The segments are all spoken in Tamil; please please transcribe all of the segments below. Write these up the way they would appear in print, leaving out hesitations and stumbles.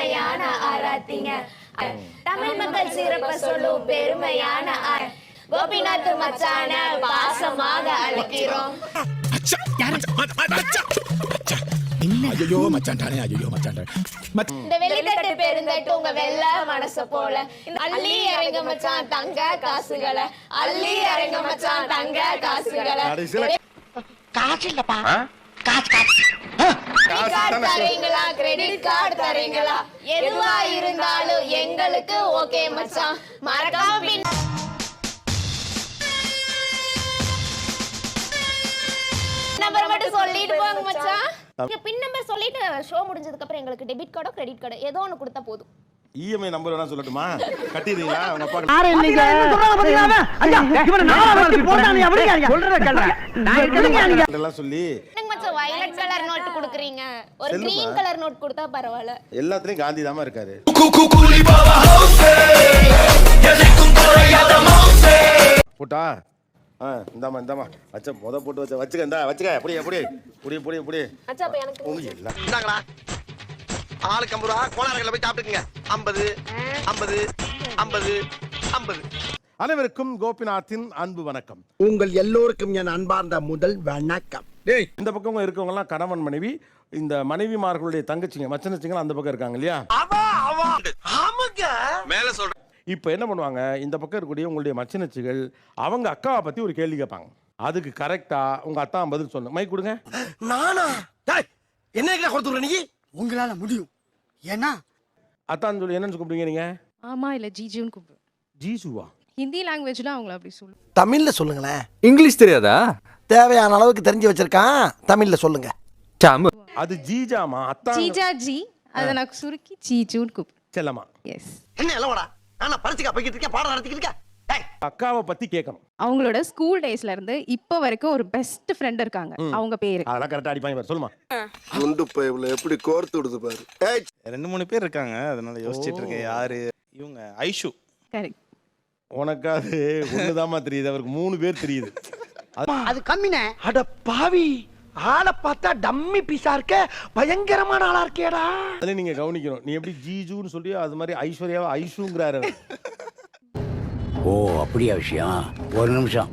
பெருமையான ஆராத்திங்க. தமிழ் மக்கள் சிறப்ப சொல்லும் பெருமையான கோபிநாத் மச்சான பாசமாக அழைக்கிறோம். ஐயோ மச்சான்டானே, ஐயோ மச்சான்டா. இந்த வெளித்தட்டு பெருந்தட்டு உங்க வெள்ள மனச போல அள்ளி இறங்க மச்சான் தங்க காசுகளை, அள்ளி இறங்க மச்சான் தங்க காசுகளை. காசு இல்லப்பா, கார்டு தரீங்களா, கிரெடிட் கார்டு தரீங்களா, எதுவா இருந்தாலும் எங்களுக்கு ஓகே மச்சான். மறக்காம நம்பர் மட்டும் சொல்லிட்டு போங்க மச்சான். பின் நம்பர் சொல்லிட்டு ஷோ முடிஞ்சதுக்கு அப்புறம் எங்களுக்கு டெபிட் கார்டோ கிரெடிட் கார்டோ ஏதோ ஒன்னு கொடுத்தா போதும். இஎம்ஐ நம்பர் வேணா சொல்லட்டுமா? கட்டிடுவீங்களா உங்க அப்பா? யாரே நீங்க சொல்றத பாத்தீங்களா? ஐயா இவன நாளா வந்து போடானே அப்படியே ஐயா சொல்றத கேளுங்க. நான் கேளுங்க எல்லாம் சொல்லி என்னங்க மச்சான் வயலட் கலர் நோட் குடுக்குறீங்க, ஒரு கிரீன் கலர் நோட் கொடுத்தா பரவாயில்ல. எல்லாத்துலயும் காந்தி தாமா இருக்காரு. போட்டா இந்தாமா இந்தாமா வச்ச போட்டு வச்ச வச்சுக்க இந்தா வச்சுக்க. அப்படியே அப்படியே புடி புடி புடி அச்சா அப்ப எனக்கு எல்லாம் இந்தாங்களா ஆளுக்கு 50 ரூபா கோனாரங்களை போய் சாப்பிட்டுக்குங்க. 50 50 50 50. அனைவருக்கும் கோபிநாத்தின் அன்பு வணக்கம். உங்கள் எல்லோருக்கும் என் அன்பார்ந்த முதல் வணக்கம். இந்த பக்கம் இருக்கவங்க எல்லாம் கணவன் மனைவி, இந்த மனைவிமார்களுடைய தங்கச்சிங்க மச்சனச்சிங்க அந்த பக்கம் இருக்காங்க இல்லையா? மேல சொல்ற இப்போ என்ன பண்ணுவாங்க, இந்த பக்கம் இருக்கக்கூடிய உங்களுடைய மச்சனச்சிகள் அவங்க அக்காவை பத்தி ஒரு கேள்வி கேட்பாங்க. அதுக்கு கரெக்டா உங்க அத்தா பதில் சொல்லணும். மைக் கொடுங்க. நானா என்ன கொடுத்துற நீ? உங்களால முடியும். ஏன்னா அத்தான் சொல்லி என்னன்னு கூப்பிடுங்க நீங்க? ஆமா இல்ல ஜிஜின்னு கூப்பிடுவேன். ஜீசுவா? ஹிந்தி லாங்குவேஜ்ல அவங்கள அப்படி சொல்லுவேன். தமிழ்ல சொல்லுங்களேன். இங்கிலீஷ் தெரியாதா? தேவையான அளவுக்கு தெரிஞ்சு வச்சிருக்கான். தமிழ்ல சொல்லுங்க. அது ஜீஜாமா? அத்தான் ஜீஜா ஜி, அத நான் சுருக்கி ஜிஜுன்னு கூப்பிடுவேன். செல்லமா? எஸ். என்ன எல்லவடா நான் பரிசுக்கா போய்கிட்டு இருக்கேன், பாடம் நடத்திக்கிட்டு இருக்கேன். அக்காவை பத்தி கேட்கணும். அவங்களோட ஸ்கூல் டேஸ்ல இருந்து இப்ப வரைக்கும் ஒரு பெஸ்ட் ஃப்ரெண்ட் இருக்காங்க. அவங்க பேரு அதெல்லாம் கரெக்டா அடிப்பாங்க பாரு. சொல்லுமா. முண்டு பைப்ல எப்படி கோர்த்து விடுது பாரு. 2-3 பேர் இருக்காங்க, அதனால யோசிச்சுட்டு இருக்கேன். யாரு இவங்க? ஐஷு. கரெக்ட். உனக்கு அது ஒண்ணுதாமா தெரியுது, அவருக்கு 3 பேர் தெரியுது. அது கம்மினே. அட பாவி, ஆளை பார்த்தா டம்மி பீஸா இருக்க, பயங்கரமான ஆளா இருக்கேடா. அதுல நீங்க கவனிக்கணும். நீ எப்படி ஜீஜுன்னு சொல்லியோ அது மாதிரி ஐஸ்வர்யாவை ஐஷுங்கிறாரு. ஓ அப்படியா விஷயம்? ஒரு நிமிஷம்.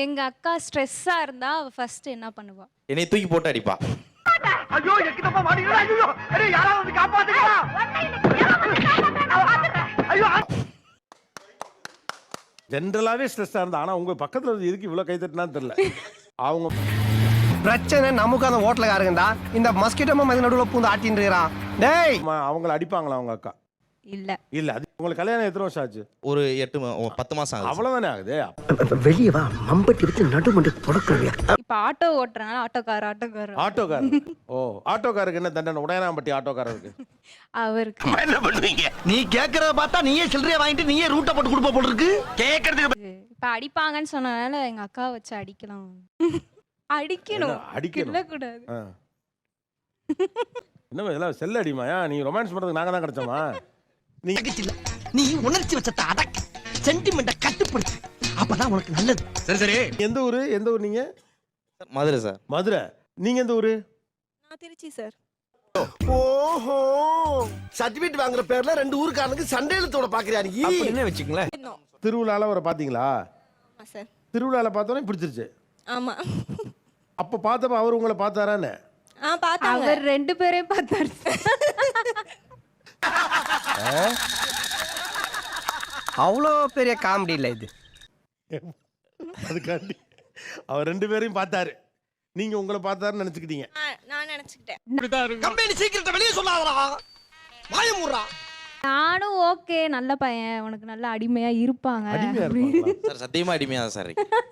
எங்க அக்கா ஸ்ட்ரெஸ்ஸா இருந்தா அவ ஃபர்ஸ்ட் என்ன பண்ணுவா? என்னை தூக்கி போட்டு அடிப்பா. ஐயோ எக்கிட்டப்பா மாடிங்களா? ஐயோ அரே யாராவது வந்து காப்பாத்துங்க. ஐயோ ஜென்ரலாவே ஸ்ட்ரெஸ்ஸா இருந்தா, ஆனா உங்க பக்கத்துல எதுக்கு இவ்வளவு கை தட்டினான்னு தெரியல. அவங்க பிரச்சனை நமக்கு அந்த ஹோட்டலுக்காரங்கடா. இந்த மஸ்கிட்டோ மாதிரி நடுவுல பூந்து ஆட்டின்னு இருக்கான். டேய் அவங்கள அடிப்பாங்களா அவங்க அக்கா? இல்ல இல்ல. அது உங்களுக்கு கல்யாணம் எத்தனை வருஷம் ஆச்சு? ஒரு 10 மாசம் ஆகுது. அவ்வளவுதானே ஆகுது. வெளியே வா, மம்பட்டி வச்சு நடுமண்டு தொடக்கறியா? இப்ப ஆட்டோ ஓட்டுறனால ஆட்டோக்காரர் ஆட்டோக்காரர். ஓ ஆட்டோக்காரருக்கு என்ன தண்டனை? உடையனாம்பட்டி ஆட்டோக்காரருக்கு அவருக்கு என்ன பண்ணுவீங்க? நீ கேக்குறத பார்த்தா நீயே சில்லறைய வாங்கிட்டு நீயே ரூட்ட போட்டு கொடுப்ப போல இருக்கு. கேக்குறதுக்கு இப்ப அடிப்பாங்கன்னு சொன்னனால எங்க அக்கா வச்சு அடிக்கலாம். அடிக்கணும், அடிக்கணும் கூடாது. என்ன இதெல்லாம் செல்ல அடிமாயா? நீ ரொமான்ஸ் பண்றதுக்கு நாங்க தான் கிடைச்சோமா? நீ உணர்ச்சி வச்சத அடக்கு, சென்டிமெண்ட கட்டுப்படுத்து. அப்பதான் உனக்கு நல்லது. சரி சரி. எந்த ஊரு? எந்த ஊர் நீங்க? மதுரை சார். மதுரை. நீங்க எந்த ஊரு? நான் திருச்சி சார். ஓஹோ, சர்டிபிகேட் வாங்குற பேர்ல 2 ஊருக்காரனுக்கு சண்டையிலத்தோட பாக்குறியா நீ? என்ன வச்சுங்களேன். திருவிழால வர பாத்தீங்களா? சார் திருவிழால பார்த்தோன்னே பிடிச்சிருச்சு. ஆமா. அப்ப பார்த்தப்ப அவர் உங்களை பார்த்தாரானே? பார்த்தாங்க. அவர் 2 பேரையும் பார்த்தாரு. அவ்வளோ பெரிய காமெடி இல்ல இது. அதுக்காண்டி அவர் 2 பேரையும் பார்த்தாரு, நீங்க உங்களை பார்த்தாருன்னு நினைச்சுக்கிட்டீங்க. நான் நினைச்சுக்கிட்டேன். கம்பெனி சீக்கிரத்தை வெளியே சொல்லாதடா. வாயமுறா. நானும் ஓகே நல்ல பையன், உனக்கு நல்ல அடிமையா இருப்பாங்க. சார் சத்தியமா அடிமையா தான் சார் இருக்கு.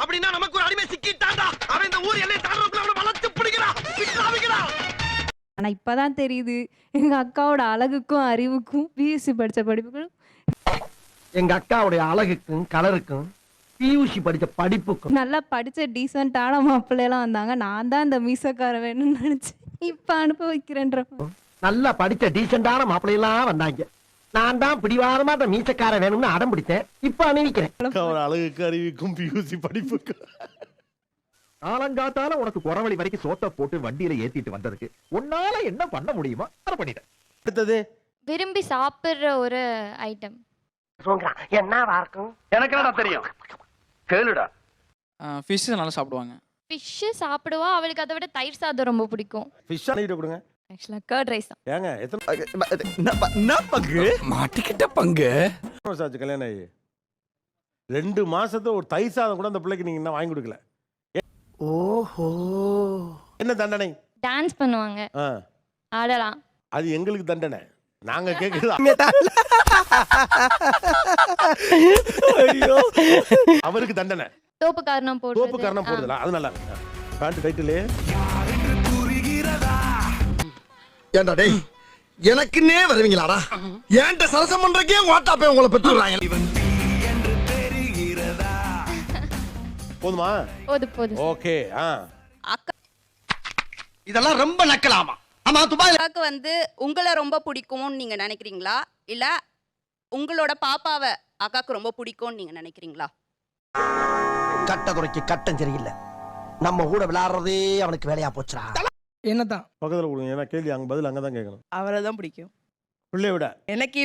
அப்படின்னா நமக்கு ஒரு அடிமை சிக்கிட்டான்டா. அவன் இந்த ஊர் எல்லை தாண்டறதுக்குள்ள அவனை வளர்த்து பிடிக்கிறான், பிடிக்கிறான். ஆனா இப்பதான் தெரியுது எங்க அக்காவோட அழகுக்கும் அறிவுக்கும் பிஎஸ்சி படிச்ச படிப்புக்கும், எங்க அக்காவுடைய அழகுக்கும் கலருக்கும் பியூசி படிச்ச படிப்புக்கும் நல்லா படிச்ச டீசென்ட்டான மாப்பிள்ளை எல்லாம் வந்தாங்க. நான் தான் இந்த மீசக்கார வேணும்னு நினைச்சேன். இப்ப அனுபவிக்கிறேன்ற. நல்லா படிச்ச டீசென்டான மாப்பிள்ளையெல்லாம் வந்தாங்க. நான் தான் பிடிவாதமா அந்த மீசக்கார வேணும்னு அடம் பிடித்தேன். இப்ப அணிவிக்கிறேன். அவர் அழகுக்கு அறிவிக்கும் பியூசி படிப்புக்கு. காலங்காத்தால உனக்கு குறவழி வரைக்கும் சோத்த போட்டு வண்டியில ஏத்திட்டு வந்ததுக்கு உன்னால என்ன பண்ண முடியுமோ அதை பண்ணிட்டேன். அடுத்தது விரும்பி சாப்பிடுற ஒரு ஐட்டம். என்னவா இருக்கும்? எனக்கு என்னடா தெரியும், கேளுடா. ஃபிஷ் நல்லா சாப்பிடுவாங்க. ஃபிஷ் சாப்பிடுவா, அவளுக்கு அதை விட தயிர் சாதம் ரொம்ப பிடிக்கும். ஃபிஷ்ஷா நீட்டு கொடுங்க. ஆக்சுவலா கர்ட் ரைஸ் தான். ஏங்க எத்தனை மாட்டிக்கிட்ட பங்கு. வருஷம் ஆச்சு கல்யாணம் ஆகி? 2 மாசத்துல ஒரு தயிர் சாதம் கூட அந்த பிள்ளைக்கு நீங்க என்ன வாங்கி கொடுக்கல. ஓஹோ, என்ன தண்டனை? டான்ஸ் பண்ணுவாங்க, ஆ, ஆடலாம். அது எங்களுக்கு தண்டனை. நாங்க கேக்குறது அவருக்கு தண்டனை. தோப்பு காரணம் போடுறது. தோப்பு காரணம் போடுதல அது நல்லா இருக்கு. பேண்ட் டைட்டில் ஏண்டா டேய், எனக்குன்னே வருவீங்களாடா? ஏன்ட்ட சரசம் பண்றக்கே வாட்டாப்பே உங்களை பெற்றுறாங்க. போதுமா? போது. ஓகே. இதெல்லாம் ரொம்ப நக்கலாமா? ஆமா, துபாயில அக்காவுக்கு வந்து உங்களை ரொம்ப பிடிக்கும்னு நீங்க நினைக்கிறீங்களா, இல்ல உங்களோட பாப்பாவை அக்காவுக்கு ரொம்ப பிடிக்கும்னு நீங்க நினைக்கிறீங்களா? கட்ட குறைக்கு கட்டம் சரியில்லை. நம்ம கூட விளையாடுறதே அவனுக்கு வேலையா போச்சுடா. என்னதான் பக்கத்துல கொடுங்க. ஏன்னா கேள்வி அங்க பதில் அங்கதான் கேட்கணும். அவரை தான் பிடிக்கும். பிள்ளைய விட எனக்கு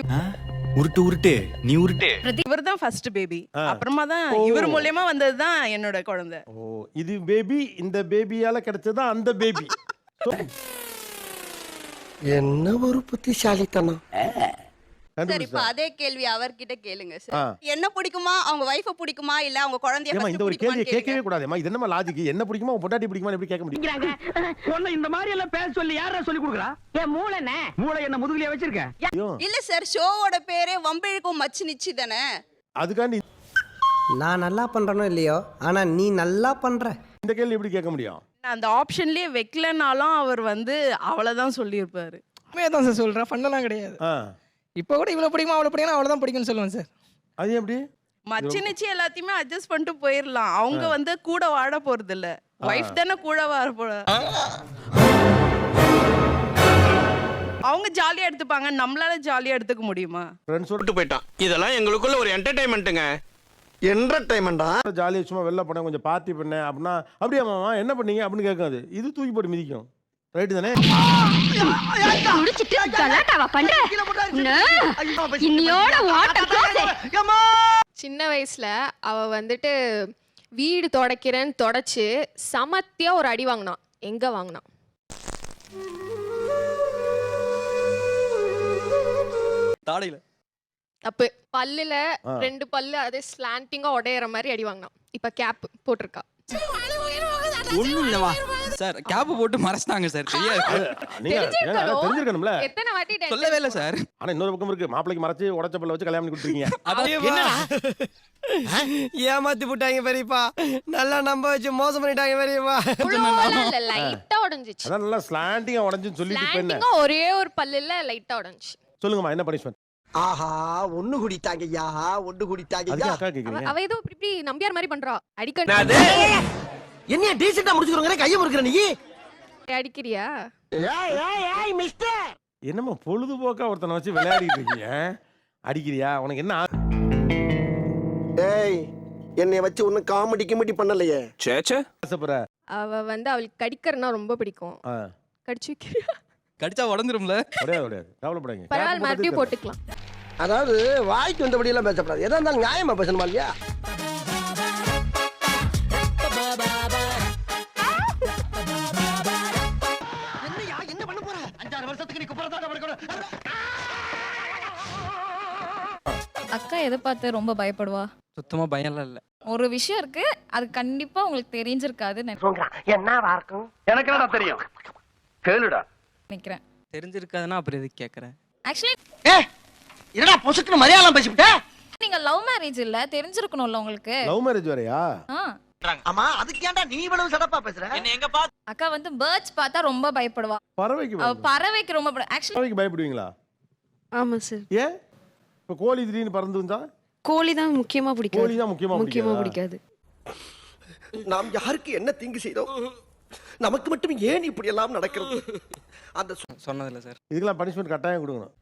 உருட்டு நீ உருட்டு. இவர் தான் ஃபர்ஸ்ட் பேபி. ஆ. அப்புறமா தான் ஓ. இவர் மூலியமா வந்தது தான் என்னோட குழந்தை. ஓ, இது பேபி, இந்த பேபியால கிடைச்சதா அந்த பேபி. என்ன ஒரு புத்திசாலித்தனம். சரி, இப்ப அதே கேள்வி அவர்கிட்ட கேளுங்க ஆ. சார். என்ன பிடிக்குமா, அவங்க வைஃப பிடிக்குமா, இல்ல அவங்க குழந்தைய ஏமா first இந்த ஒரு கேள்வியை பிடிக்குமான்னு கேட்கவே கேளுங்க. கூடாதுமா. இது என்னமா லாஜிக்? என்ன பிடிக்குமா, உன் பொண்டாட்டி பிடிக்குமா எப்படி கேட்க முடியும்? இந்த மாதிரி எல்லாம் பேச சொல்லி யாரா சொல்லி கொடுக்குறா? ஏன் மூளைனே? மூளை என்ன முதுகுலயே வச்சிருக்க? ஐயோ, இல்ல சார், ஷோவோட பேரே வம்பிழுக்கும் மச்சு நிச்சி தானே. அதுக்காண்டி நான் நல்லா பண்றனோ இல்லையோ, ஆனா நீ நல்லா பண்ற. இந்த கேள்வி எப்படி கேட்க முடியும்? அந்த ஆப்ஷன்லயே வைக்கலனாலும் அவர் வந்து அவ்வளவுதான் சொல்லியிருப்பாரு. தான் சார் சொல்றேன், ஃபன்னெல்லாம் கிடையாது. ஆ, இப்போ கூட இவ்வளவு பிடிக்குமா அவ்வளவு பிடிக்கும் அவ்வளவுதான் பிடிக்கும்னு சொல்லுவேன் சார். அது எப்படி? மச்சி நிச்சி எல்லாத்தையுமே அட்ஜஸ்ட் பண்ணிட்டு போயிடலாம். அவங்க வந்து கூட வாட போறது இல்ல, வைஃப் தானே கூட வாட போற. அவங்க ஜாலியா எடுத்துப்பாங்க, நம்மளால ஜாலியா எடுத்துக்க முடியுமா? ஃப்ரெண்ட்ஸோட போயிட்டான். இதெல்லாம் எங்களுக்குள்ள ஒரு என்டர்டைன்மெண்ட்டுங்க. என்டர்டைன்மெண்டா? ஜாலியாக சும்மா வெளில போனேன், கொஞ்சம் பார்ட்டி பண்ணேன் அப்படின்னா, அப்படியே மாமா என்ன பண்ணீங்க அப்படின்னு கேட்காது. இது தூக்கி போட்டு மிதிக்கும். ரைட்டு தானே? சின்ன வயசுல அவ வந்துட்டு வீடு துடைக்கிறேன்னு தொடச்சு சமத்தியா ஒரு அடி வாங்கினான். எங்க வாங்கினான்? தாடையில. தப்பு. பல்லுல 2 பல்லு அதே ஸ்லாண்டிங்கா உடையற மாதிரி அடி வாங்கினான். இப்ப கேப் போட்டிருக்கா. ஒண்ணும் இல்லவா சார், கேப் போட்டு மறைச்சிட்டாங்க சார். தெரியாது. நீங்க தெரிஞ்சிருக்கணும்ல. எத்தனை வாட்டி சொல்லவே இல்ல சார். ஆனா இன்னொரு பக்கம் இருக்கு, மாப்பிளைக்கு மறைச்சு உடச்ச பல்ல வச்சு கல்யாணம் பண்ணி கொடுத்துருக்கீங்க. ஏமாத்தி போட்டாங்க பெரியப்பா. நல்லா நம்ப வச்சு மோசம் பண்ணிட்டாங்க பெரியப்பா. லைட்டா உடைஞ்சிச்சு. அதான் நல்லா ஸ்லாண்டிங்கா உடைஞ்சுன்னு சொல்லிட்டு இப்ப என்ன? ஸ்லாண்டிங்கா ஒரே ஒரு பல்லுல லைட்டா உடைஞ்சிச்சு. சொல்லுங்கம்மா, என்ன பனிஷ்மென்ட்? ஆஹா, ஒண்ணு குடிட்டாங்க ஐயா, ஒண்ணு குடிட்டாங்க அதுக்கு ஐயா. அக்கா கேக்குறீங்க? அவ ஏதோ இப்படி நம்பியார் மாதிரி பண்றா. அடிக்க என்னைய டீசெண்டா முடிச்சுக்கறங்க, கைய முறுக்குற நீ. அடிக்கிறியா? ஏய் ஏய் ஏய் மிஸ்டர். என்னம்மா பொழுதுபோக்கா ஒருத்தனை வச்சு விளையாடிட்டு இருக்கீங்க? அடிக்கிறியா? உனக்கு என்ன? ஏய், என்னைய வச்சு ஒண்ணு காமெடி கிமெடி பண்ணலையே. சேச்சே. ஆசைப்படுற? அவ வந்து அவளுக்கு கடிக்கிறனா ரொம்ப பிடிக்கும். கடிச்சு வைக்கிறியா? கடிச்சா உடஞ்சிரும்ல. கிடையாது. கவலைப்படாதீங்க. பரவாயில்ல, மறுபடியும் போட்டுக்கலாம். அதாவது வாய்க்கு வந்தபடி எல்லாம் பேசக்கூடாது. எதா இருந்தாலும் நியாயமா பேசணுமா இல்லையா? என்னையா என்ன பண்ண போற? 5-6 வருஷத்துக்கு நீ குப்புறதாட வரணும். அக்கா எதை பார்த்து ரொம்ப பயப்படுவா? சுத்தமா பயம்லாம் இல்ல. ஒரு விஷயம் இருக்கு, அது கண்டிப்பா உங்களுக்கு தெரிஞ்சிருக்காது என்னவா இருக்கும்? எனக்கு என்னடா தெரியும், கேளுடா. நினைக்கிறேன். தெரிஞ்சிருக்காதுன்னா அப்புறம் எதுக்கு கேக்குறேன்? ஆக்சுவலி என்னடா பொசுக்குன்னு மரியாதை பேசிவிட்ட? நீங்க லவ் மேரேஜ் இல்ல, தெரிஞ்சிருக்கணும்ல உங்களுக்கு. லவ் மேரேஜ் வரையா? ஆமா, அதுக்கு ஏன்டா நீ இவ்வளவு சடப்பா பேசுற? என்ன எங்க பாத்து அக்கா வந்து பேர்ட்ஸ் பார்த்தா ரொம்ப பயப்படுவா. பறவைக்கு அவ பறவைக்கு ரொம்ப ஆக்சுவலி பறவைக்கு பயப்படுவீங்களா? ஆமா சார். ஏன்? இப்போ கோழி திடீர்னு பறந்து வந்தா? கோழி தான் முக்கியமா பிடிக்காது. கோழி தான் முக்கியமா பிடிக்காது. நாம் யாருக்கு என்ன தீங்கு செய்தோம்? நமக்கு மட்டும் ஏன் இப்படி எல்லாம் நடக்கிறது? அந்த சொன்னதில்ல சார். இதுக்கெல்லாம் பனிஷ்மெண்ட் கட்டாயம் கொடுக்கணும்.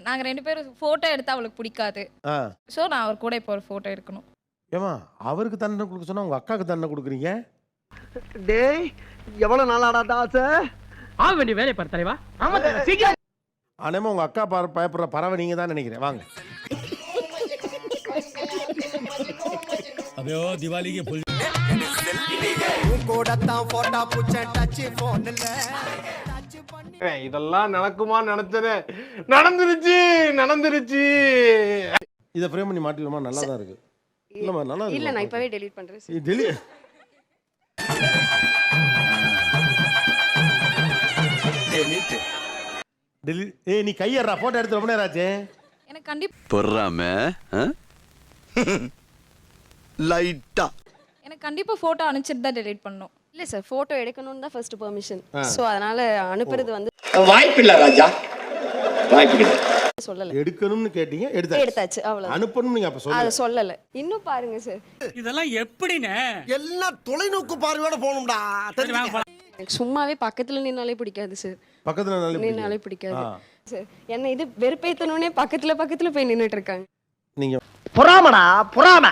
நாங்க 2 பேரும் போட்டோ எடுத்தா அவளுக்கு பிடிக்காது. சோ நான் அவர் கூட இப்போ ஒரு போட்டோ எடுக்கணும். ஏமா அவருக்கு தண்டனை கொடுக்க சொன்னா உங்க அக்காவுக்கு தண்டனை கொடுக்குறீங்க? டேய் எவ்வளவு நாளாடா தாச ஆக வேண்டிய வேலையை பாரு தலைவா. ஆமா சீக்கிரம். அனேமா உங்க அக்கா பயப்படுற பறவை நீங்க தான் நினைக்கிறேன். வாங்க. अबे ओ दिवाली के फुल இதெல்லாம் நடக்குமா நினைச்சனே. நடந்துருச்சு. இதை ஃப்ரேம் பண்ணி மாட்டிடுமா? நல்லா தான் இருக்கு. இல்லம்மா நல்லா இருக்கு. இல்ல நான் இப்பவே டெலீட் பண்றேன் சார். டெலி டெலி ஏய் நீ கையறா போட்டோ எடுத்து ரொம்ப நேரம் ஆச்சு. எனக்கு கண்டிப்பா பொறாம லைட்டா எனக்கு கண்டிப்பா போட்டோ அனுப்பிச்சிட்டு தான் டெலீட் பண்ணணும். இல்ல சார் போட்டோ எடுக்கணும்னு தான் ஃபர்ஸ்ட் பெர்மிஷன். சோ அதனால அனுப்புறது வந்து வாய்ப்பில்ல ராஜா, வாய்ப்பில்லை. சொல்லல. எடுக்கணும்னு கேட்டீங்க, எடுத்தாச்சு அவ்வளவு. அனுப்பணும் நீங்க அப்ப அத சொல்லுங்க. சொல்லல. இன்னும் பாருங்க சார். இதெல்லாம் எப்படினே எல்லாம் தொலைநோக்கு பார்வையோட போகணும்டா. எனக்கு சும்மாவே பக்கத்துல நின்னாலே பிடிக்காது சார். பக்கத்துல நின்னாலே பிடிக்காது சார். என்ன இது வெறுப்பேத்தணும்னே பக்கத்துல போய் நின்னுட்டு இருக்காங்க. நீங்க பொறாமடா பொறாம.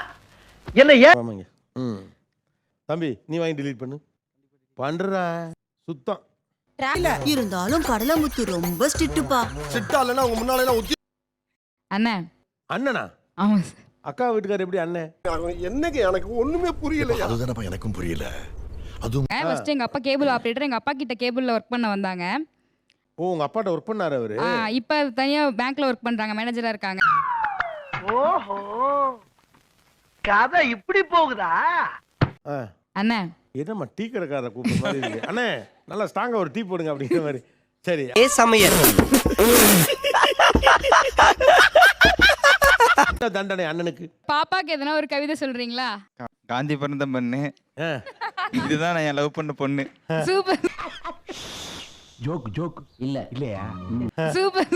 என்ன ஆமாங்க. தம்பி நீ வாங்கி delete பண்ணு. பண்றா சுத்தம். இருந்தாலும் கடலமுத்து ரொம்ப ஸ்ட்ரிக்ட்பா. சிட்டா இல்லனா உங்க முன்னால எல்லாம் ஊத்தி அண்ணா. அண்ணனா? ஆமா சார். அக்கா வீட்டுக்காரர் எப்படி அண்ணே? என்னங்க எனக்கு ஒண்ணுமே புரியல. அதுதானப்பா எனக்கும் புரியல. அதுவும் ஃபர்ஸ்ட் எங்க அப்பா கேபிள் ஆபரேட்டர், எங்க அப்பா கிட்ட கேபிள்ல ஒர்க் பண்ண வந்தாங்க. ஓ உங்க அப்பாட்ட ஒர்க் பண்ணாரு அவரு? இப்ப தனியா பேங்க்ல ஒர்க் பண்றாங்க, மேனேஜரா இருக்காங்க. ஓஹோ கதை இப்படி போகுதா? அண்ணா என்னம்மா டீ கடைக்காரரை கூப்பிடுற மாதிரி இருக்கு. அண்ணே நல்லா ஸ்ட்ராங்கா ஒரு டீ போடுங்க அப்படிங்கிற மாதிரி. சரி சமையல் தண்டனை அண்ணனுக்கு. பாப்பாக்கு எதனா ஒரு கவிதை சொல்றீங்களா? காந்தி பிறந்த பொண்ணு, இதுதான் நான் லவ் பண்ண பொண்ணு. சூப்பர் ஜோக் இல்லையா? சூப்பர்.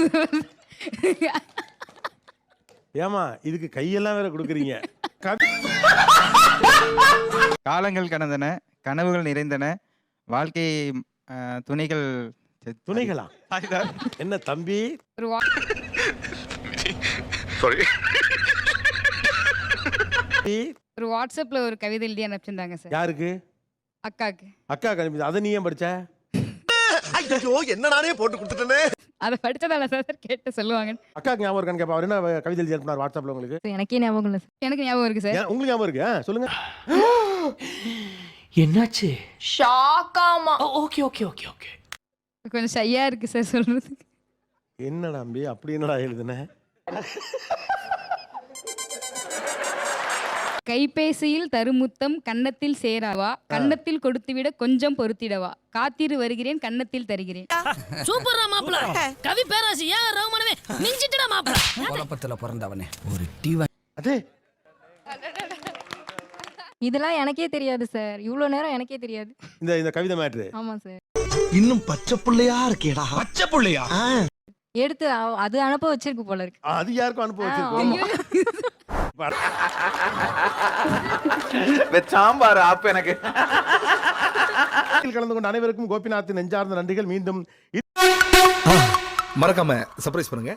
ஏமா இதுக்கு கையெல்லாம் வேற கொடுக்குறீங்க. காலங்கள் கடந்தன, கனவுகள் நிறைந்தன, வாழ்க்கை துணைகளா? என்ன தம்பி? ஒரு வாட்ஸ்அப்ல ஒரு கவிதை எழுதி அனுப்பிச்சிருந்தாங்க சார். யாருக்கு? அக்காக்கு. அக்கா அனுப்பி. அதை நீ ஏன் படிச்ச? ஐயோ என்ன நானே போட்டு கொடுத்துட்டேனே. அதை படிச்சதால சார் கேட்டு சொல்லுவாங்க. அக்காக்கு ஞாபகம் இருக்கான்னு கேப்பா. அவர் என்ன கவிதை எழுதி அனுப்பினார் வாட்ஸ்அப்ல உங்களுக்கு? எனக்கே ஞாபகம் இல்லை. எனக்கு ஞாபகம் இருக்கு சார். உங்களுக்கு ஞாபகம் இருக்கு? சொல்லுங்க. என்னாச்சு? ஷாக்காமா. ஓகே கொஞ்சம் ஷையா இருக்கு சார் சொல்றதுக்கு. என்னடா அம்பி அப்படி என்னடா எழுதுன? கைபேசியில் தருமுத்தம் கன்னத்தில் சேராவா, கன்னத்தில் கொடுத்துவிட கொஞ்சம் பொறுத்திடவா, காத்திரு வருகிறேன் கன்னத்தில் தருகிறேன். சூப்பரா மாப்ள. கவி பேராசி ஏன் ரகுமானவே மிஞ்சிட்டடா மாப்ள. குழப்பத்துல பிறந்தவனே ஒரு டிவ. அதே இதெல்லாம் எனக்கே தெரியாது சார். இவ்வளவு நேரம் எனக்கே தெரியாது இந்த கவிதை மேட்ரு. ஆமா சார். இன்னும் பச்சை புள்ளையா இருக்கேடா. பச்சை புள்ளையா? எடுத்து அது அனுப்ப வச்சிருக்கு போல இருக்கு. அது யாருக்கும் அனுப்ப வச்சிருக்கோம். சாம்பார் ஆப் எனக்கு. கலந்து கொண்ட அனைவருக்கும் கோபிநாத் நெஞ்சார்ந்த நன்றிகள். மீண்டும் மறக்காம சர்ப்ரைஸ் பண்ணுங்க.